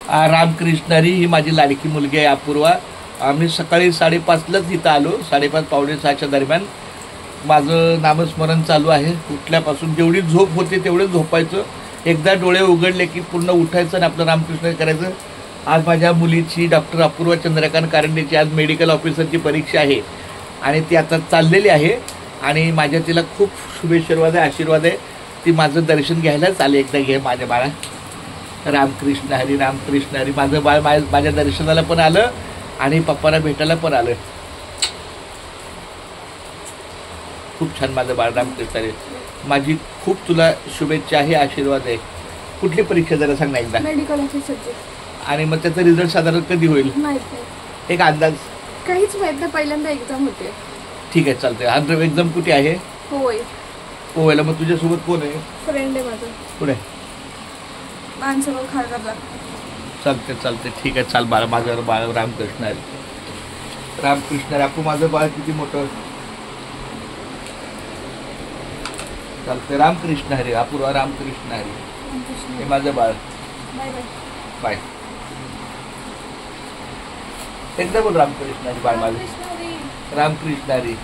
रामकृष्ण हरी ही माझी लाडकी मुलगी आहे अपूर्वा. आम्ही सकाळी 5:30लाच इथं आलो, 5:30 पावणे 6च्या दरम्यान. माझं नामस्मरण चालू आहे. उठल्यापासून जेवढी झोप होते तेवढं झोपायचं, एकदा डोळे उघडले की पूर्ण उठायचं आणि आपलं रामकृष्ण करायचं. आज माझ्या मुलीची डॉक्टर अपूर्वा चंद्रकांत कारंडेची आज मेडिकल ऑफिसरची परीक्षा आहे आणि ती आता चाललेली आहे आणि माझ्या तिला खूप शुभेच्छावाद आहे, आशीर्वाद आहे. ती माझं दर्शन घ्यायलाच आले. एकदा घे माझ्या बाळा. रामकृष्ण हरी, रामकृष्ण हरी. माझं बाळ माझ्या दर्शनाला पण आलं आणि पप्पाला भेटायला पण आलं. खूप छान माझं बाळ. रामकृष्ण हरी. माझी खूप तुला शुभेच्छा आहे, आशीर्वाद आहे. कुठली परीक्षा जरा सांग ना एकदा. मेडिकल ऑफिसरची. आणि मग त्याचा रिझल्ट साधारण कधी होईल? माहित नाही, एक अंदाज? काहीच माहित नाही. पहिल्यांदा एक्झाम होते. ठीक आहे, चालतंय. हा एक्झाम कुठे आहे? होय. होयला. मग तुझ्यासोबत कोण आहे? फ्रेंड आहे माझं. पुढे माणसावर खारघरला. चालते. ठीक आहे, चाल बाळा. माझं बाळ रामकृष्ण हरी. रामकृष्ण हरी. आपण माझं बाळ किती मोठं. चालतंय. रामकृष्ण हरी. अपूर्वा रामकृष्ण हरी. हे माझं बाळ. Bye bye. बाय. एकदा बोल रामकृष्ण हरी बाळ माझं. रामकृष्ण हरी. रामकृष्ण हरी.